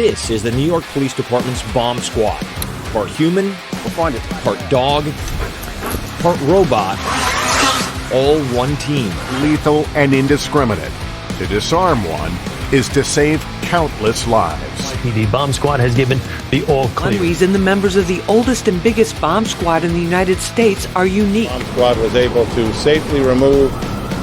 This is the New York Police Department's Bomb Squad. Part human, part dog, part robot, all one team. Lethal and indiscriminate. To disarm one is to save countless lives. NYPD Bomb Squad has given the all clear. One reason the members of the oldest and biggest bomb squad in the United States are unique. Bomb Squad was able to safely remove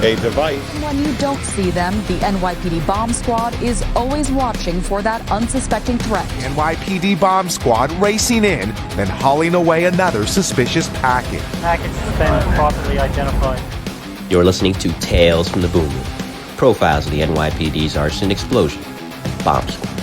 a device. When you don't see them, the NYPD Bomb Squad is always watching for that unsuspecting threat. NYPD Bomb Squad racing in, then hauling away another suspicious package. Package has been properly identified. You're listening to Tales from the Boom Room, profiles of the NYPD's arson explosion, Bomb Squad.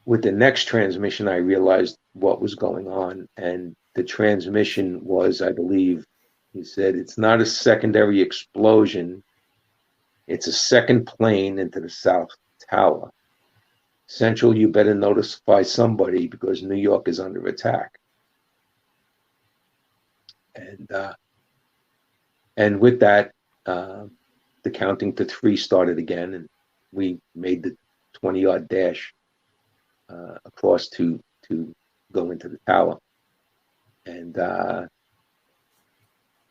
With the next transmission, I realized what was going on, and the transmission was, I believe, he said, it's not a secondary explosion. It's a second plane into the South Tower. Central, you better notify somebody because New York is under attack. And with that, the counting to three started again, and we made the 20-yard dash across to go into the tower. And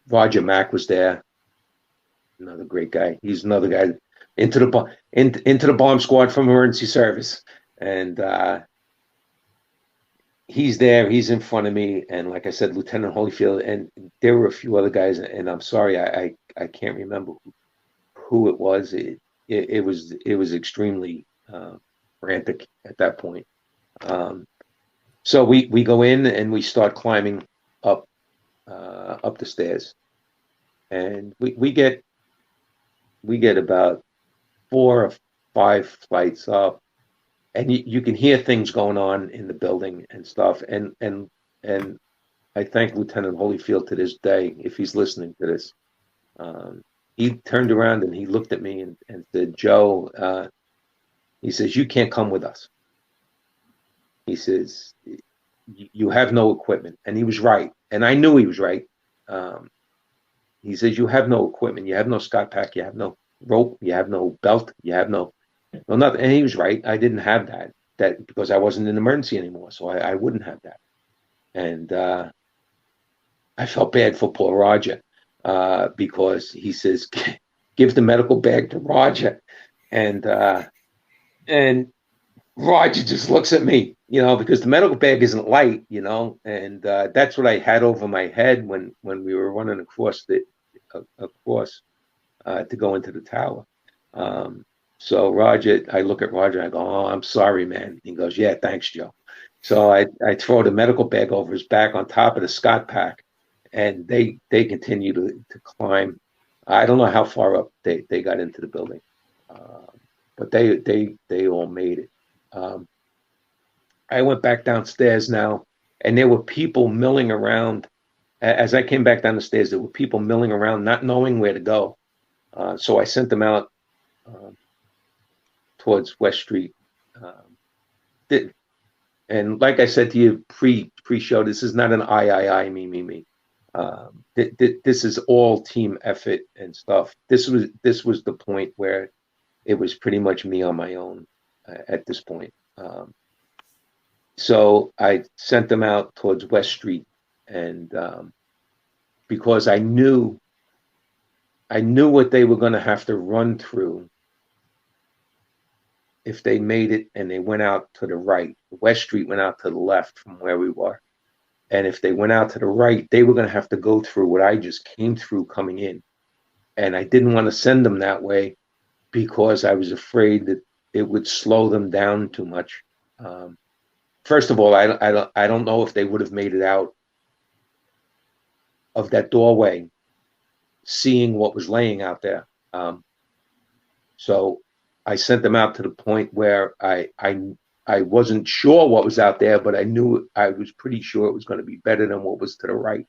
Roger Mack was there, another great guy. He's another guy into the bomb squad from emergency service, and he's there. He's in front of me, and like I said, Lieutenant Holyfield, and there were a few other guys. And I'm sorry, I can't remember who it was. It was extremely frantic at that point. So we go in and we start climbing up the stairs, and we get about 4 or 5 flights up, and you can hear things going on in the building and stuff. And I thank Lieutenant Holyfield to this day, if he's listening to this. He turned around and he looked at me and said, "Joe," he says, "you can't come with us." He says, "You have no equipment." And he was right. And I knew he was right. He says, "You have no equipment. You have no Scott pack. You have no rope. You have no belt. You have no nothing." And he was right. I didn't have that because I wasn't in emergency anymore. So I wouldn't have that. And I felt bad for poor Roger because he says, "Give the medical bag to Roger." And Roger just looks at me, because the medical bag isn't light, and that's what I had over my head when we were running across to go into the tower. So Roger, I look at Roger, I go, "Oh, I'm sorry, man." He goes, "Yeah, thanks, Joe." So I throw the medical bag over his back on top of the Scott pack, and they continue to climb. I don't know how far up they got into the building, but they all made it. I went back downstairs now, and there were people milling around. As I came back down the stairs, there were people milling around, not knowing where to go. So I sent them out towards West Street. And like I said to you pre-show, this is not an I, me. This is all team effort and stuff. This was the point where it was pretty much me on my own at this point. So I sent them out towards West Street, and because I knew what they were going to have to run through if they made it and they went out to the right. West Street went out to the left from where we were. And if they went out to the right, they were going to have to go through what I just came through coming in. And I didn't want to send them that way because I was afraid that it would slow them down too much. First of all, I don't know if they would have made it out of that doorway, seeing what was laying out there. So I sent them out to the point where I wasn't sure what was out there, but I was pretty sure it was going to be better than what was to the right.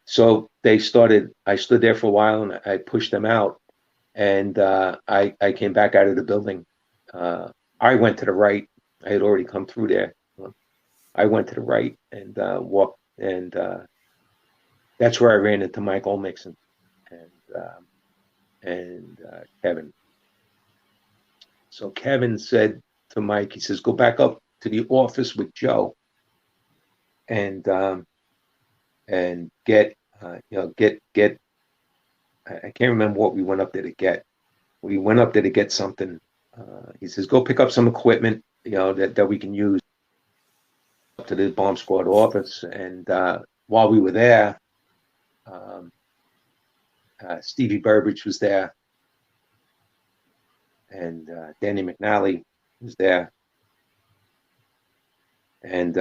So I stood there for a while, and I pushed them out, and I came back out of the building. I went to the right. I had already come through there. I went to the right and walked, and that's where I ran into Mike Olmixon and Kevin. So Kevin said to Mike, he says, go back up to the office with Joe and get, get. I can't remember what we went up there to get. We went up there to get something. He says, go pick up some equipment, that we can use up to the bomb squad office. And while we were there, Stevie Burbridge was there, and Danny McNally was there, and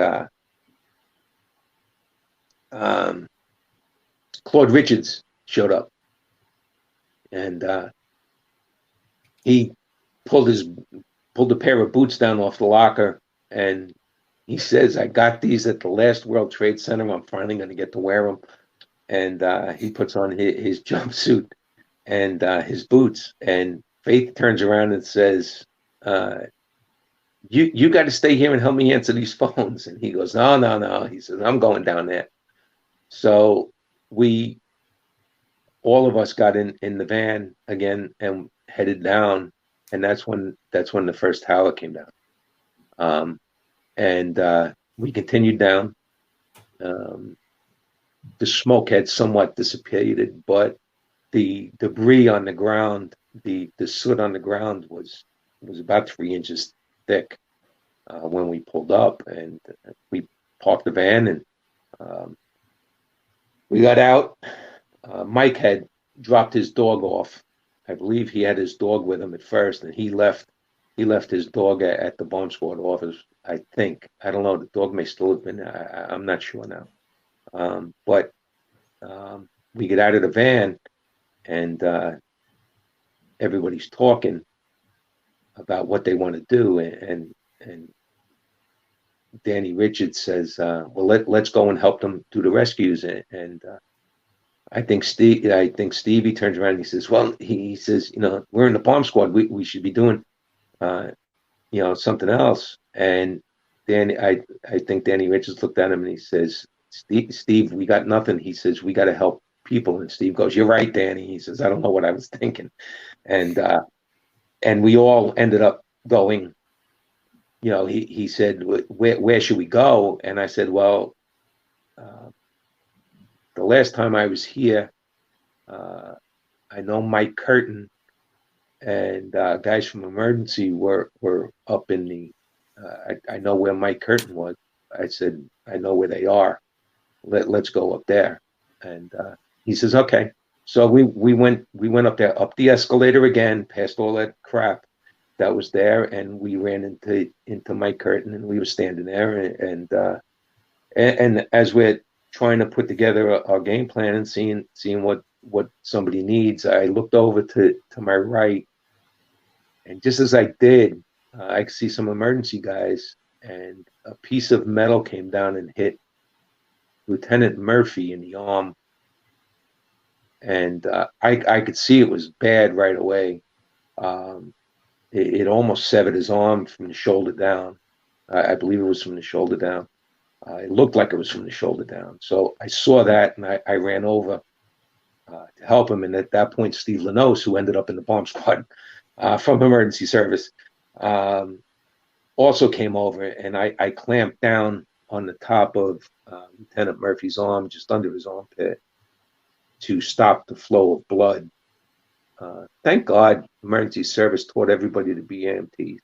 Claude Richards showed up, and he pulled a pair of boots down off the locker, and he says, I got these at the last World Trade Center. I'm finally going to get to wear them. And he puts on his jumpsuit and his boots, and Faith turns around and says, you got to stay here and help me answer these phones. And he goes, no. He says, I'm going down there. So all of us got in the van again and headed down. And that's when the first tower came down. And we continued down. The smoke had somewhat dissipated, but the debris on the ground, the soot on the ground was about 3 inches thick when we pulled up, and we parked the van, and we got out. Mike had dropped his dog off. I believe he had his dog with him at first, and he left his dog at the bomb squad office. I think, I don't know, the dog may still have been there. I'm not sure now. But we get out of the van, and everybody's talking about what they want to do, and Danny Richards says, well, let's go and help them do the rescues. And I think Stevie turns around and he says, well, he says, we're in the bomb squad. We should be doing, something else. And I think Danny Richards looked at him and he says, Steve, we got nothing. He says, we got to help people. And Steve goes, you're right, Danny. He says, I don't know what I was thinking. And we all ended up going. He said, where should we go? And I said, well, the last time I was here, I know Mike Curtin and guys from emergency were up in the, I know where Mike Curtin was. I said, I know where they are. Let's go up there. And he says, okay. So we went up there, up the escalator again, past all that crap that was there, and we ran into Mike Curtin, and we were standing there, and as we're trying to put together our game plan and seeing what somebody needs, I looked over to my right, and just as I did, I could see some emergency guys, and a piece of metal came down and hit Lieutenant Murphy in the arm, and I could see it was bad right away. It almost severed his arm from the shoulder down. I believe it was from the shoulder down. It looked like it was from the shoulder down. So I saw that, and I ran over to help him. And at that point, Steve Lanos, who ended up in the bomb squad from emergency service, also came over, and I clamped down on the top of Lieutenant Murphy's arm, just under his armpit, to stop the flow of blood. Thank God emergency service taught everybody to be EMTs,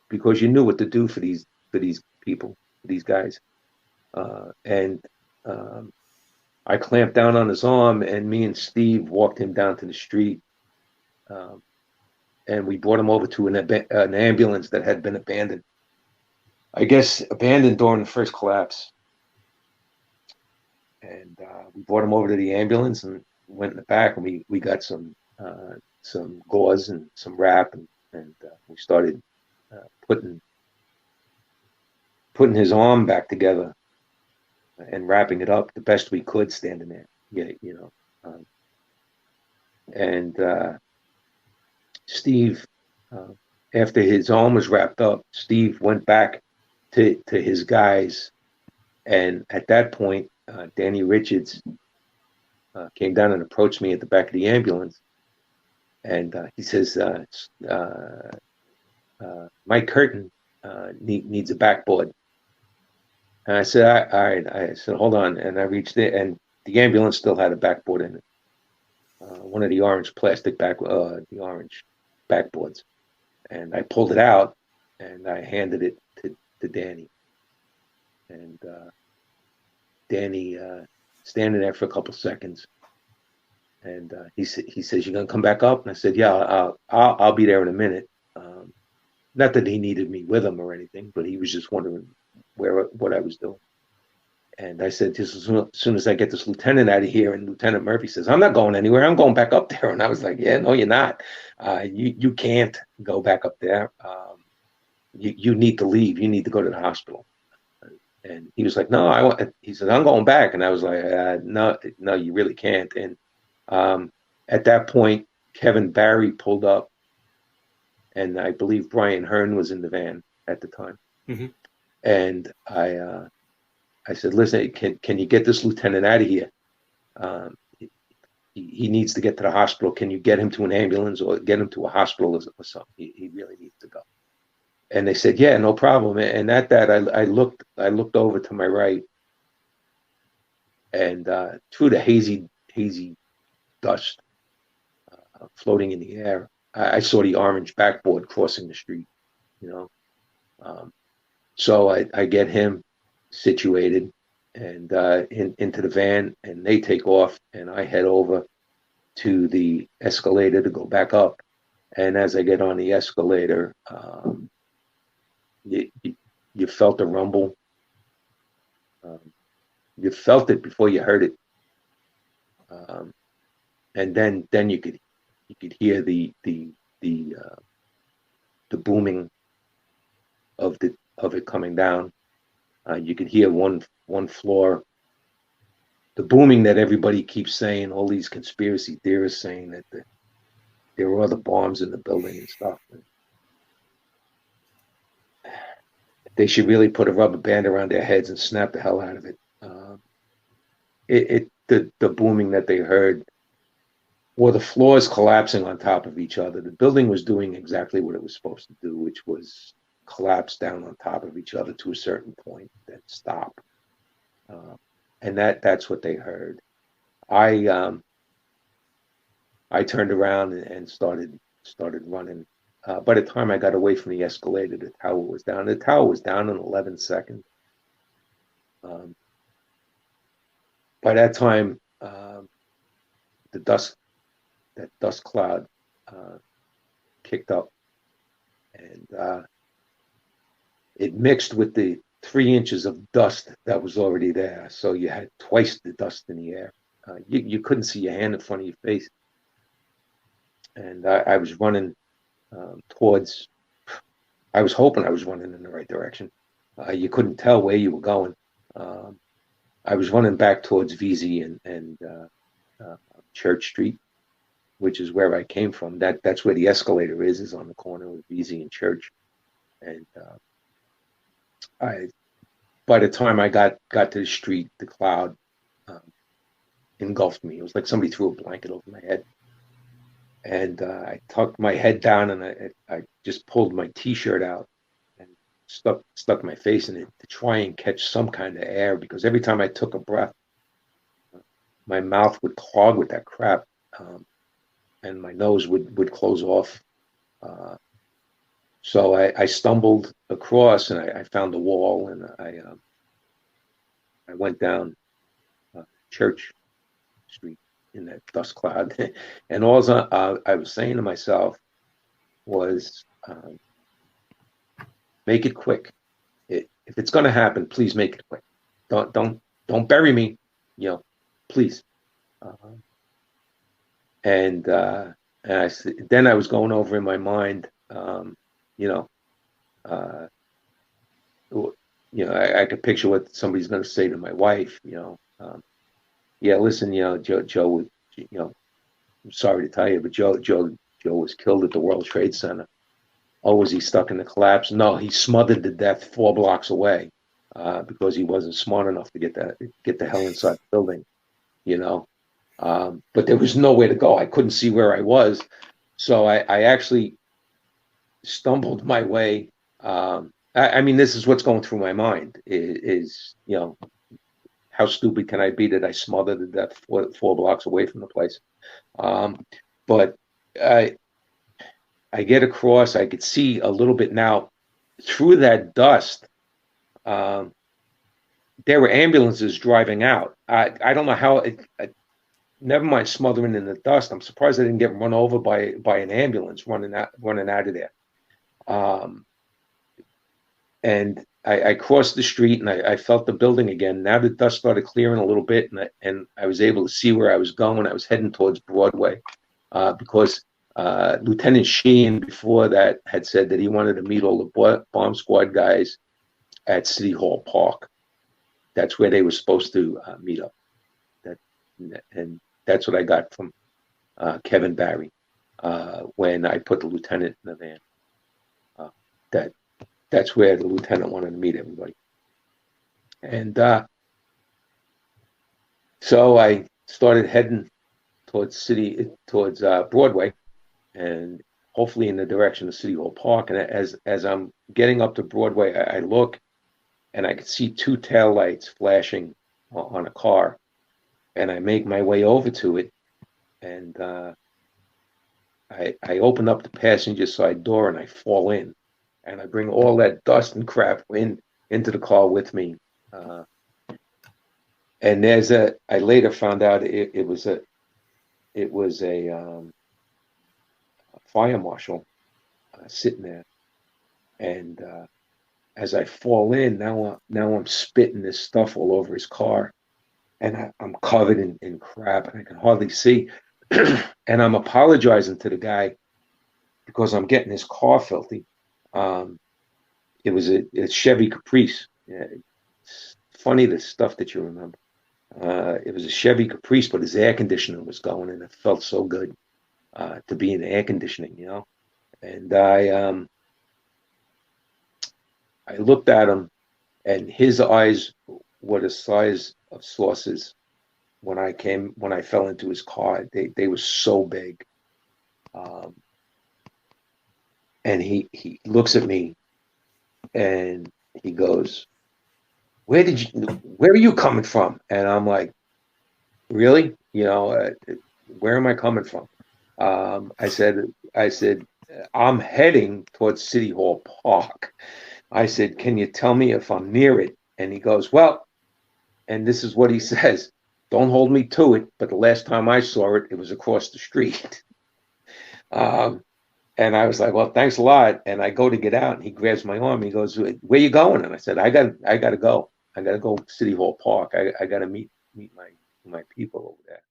because you knew what to do for these people, for these guys. And I clamped down on his arm, and me and Steve walked him down to the street, and we brought him over to an ambulance that had been abandoned. I guess abandoned during the first collapse. And we brought him over to the ambulance and went in the back, and we got some gauze and some wrap, and we started putting his arm back together and wrapping it up the best we could, standing there. And Steve, after his arm was wrapped up, Steve went back to his guys, and at that point, Danny Richards came down and approached me at the back of the ambulance, And he says, my curtain needs a backboard. And I said, all right. I said, hold on. And I reached it, and the ambulance still had a backboard in it. One of the orange plastic the orange backboards. And I pulled it out, and I handed it to Danny. And Danny standing there for a couple seconds. And he says, "You're gonna come back up?" And I said, "Yeah, I'll be there in a minute." Not that he needed me with him or anything, but he was just wondering what I was doing. And I said, "Just as soon as I get this lieutenant out of here," and Lieutenant Murphy says, "I'm not going anywhere. I'm going back up there." And I was like, "Yeah, no, you're not. You can't go back up there. You need to leave. You need to go to the hospital." And he was like, "No, He said, "I'm going back." And I was like, "No, you really can't." And at that point, Kevin Barry pulled up, and I believe Brian Hearn was in the van at the time. Mm-hmm. And I said, "Listen, can you get this lieutenant out of here? He needs to get to the hospital. Can you get him to an ambulance or get him to a hospital or something? He really needs to go." And they said, "Yeah, no problem." And at that, I looked over to my right, and through the hazy dust floating in the air, I saw the orange backboard crossing the street. So I get him situated and into the van, and they take off, and I head over to the escalator to go back up. And as I get on the escalator, you felt a rumble. You felt it before you heard it, and then you could hear the booming of it coming down. You could hear one floor. The booming that everybody keeps saying, all these conspiracy theorists saying that there were other bombs in the building and stuff. They should really put a rubber band around their heads and snap the hell out of it. The booming that they heard, or the floors collapsing on top of each other. The building was doing exactly what it was supposed to do, which was collapse down on top of each other to a certain point, then stop. And that's what they heard. I turned around and started running. By the time I got away from the escalator, the tower was down. The tower was down in 11 seconds. By that time, that dust cloud kicked up, and it mixed with the 3 inches of dust that was already there. So you had twice the dust in the air. You couldn't see your hand in front of your face. And I was running towards, I was hoping I was running in the right direction. You couldn't tell where you were going. I was running back towards VZ and Church Street, which is where I came from. That's where the escalator is on the corner of VZ and Church. And by the time I got to the street, the cloud engulfed me. It was like somebody threw a blanket over my head. And I tucked my head down, and I just pulled my T-shirt out and stuck my face in it to try and catch some kind of air, because every time I took a breath, my mouth would clog with that crap, and my nose would close off. So I stumbled across, and I found the wall, and I went down Church Street in that dust cloud. And all I was saying to myself was, make it quick. If it's going to happen, please make it quick. Don't bury me, please. And then I was going over in my mind, I could picture what somebody's going to say to my wife, yeah, listen, Joe would, I'm sorry to tell you, but Joe was killed at the World Trade Center. Oh, was he stuck in the collapse? No, he smothered to death 4 blocks away because he wasn't smart enough to get the hell inside the building, But there was nowhere to go. I couldn't see where I was. So I actually stumbled my way. I mean, this is what's going through my mind is, you know, how stupid can I be that I smothered to death 4 blocks away from the place? But I get across, I could see a little bit now through that dust. There were ambulances driving out. I don't know how never mind smothering in the dust. I'm surprised I didn't get run over by an ambulance running out of there. And I crossed the street and I felt the building again. Now the dust started clearing a little bit, and I was able to see where I was going. I was heading towards Broadway because Lieutenant Sheehan before that had said that he wanted to meet all the bomb squad guys at City Hall Park. That's where they were supposed to meet up. And that's what I got from Kevin Barry when I put the lieutenant in the van. That's where the lieutenant wanted to meet everybody. And so I started heading towards Broadway, and hopefully in the direction of City Hall Park. And as I'm getting up to Broadway, I look, and I could see 2 taillights flashing on a car. And I make my way over to it, and I open up the passenger side door, and I fall in. And I bring all that dust and crap into the car with me. And I later found out it was a fire marshal sitting there. And as I fall in, now I'm spitting this stuff all over his car. And I'm covered in crap, and I can hardly see. And I'm apologizing to the guy because I'm getting his car filthy. It was a Chevy Caprice. Yeah, it's funny the stuff that you remember. It was a Chevy Caprice, but his air conditioning was going, and it felt so good to be in air conditioning, you know. And I looked at him, and his eyes were the size of saucers. When I fell into his car, they were so big. And he looks at me, and he goes, where are you coming from? And I'm like, really? You know, where am I coming from? I said, I'm heading towards City Hall Park. I said, can you tell me if I'm near it? And he goes, well, and this is what he says, don't hold me to it, but the last time I saw it, it was across the street. And I was like, well, thanks a lot. And I go to get out, and he grabs my arm. He goes, where you going? And I said, I got to go. I got to go to City Hall Park. I got to meet my people over there.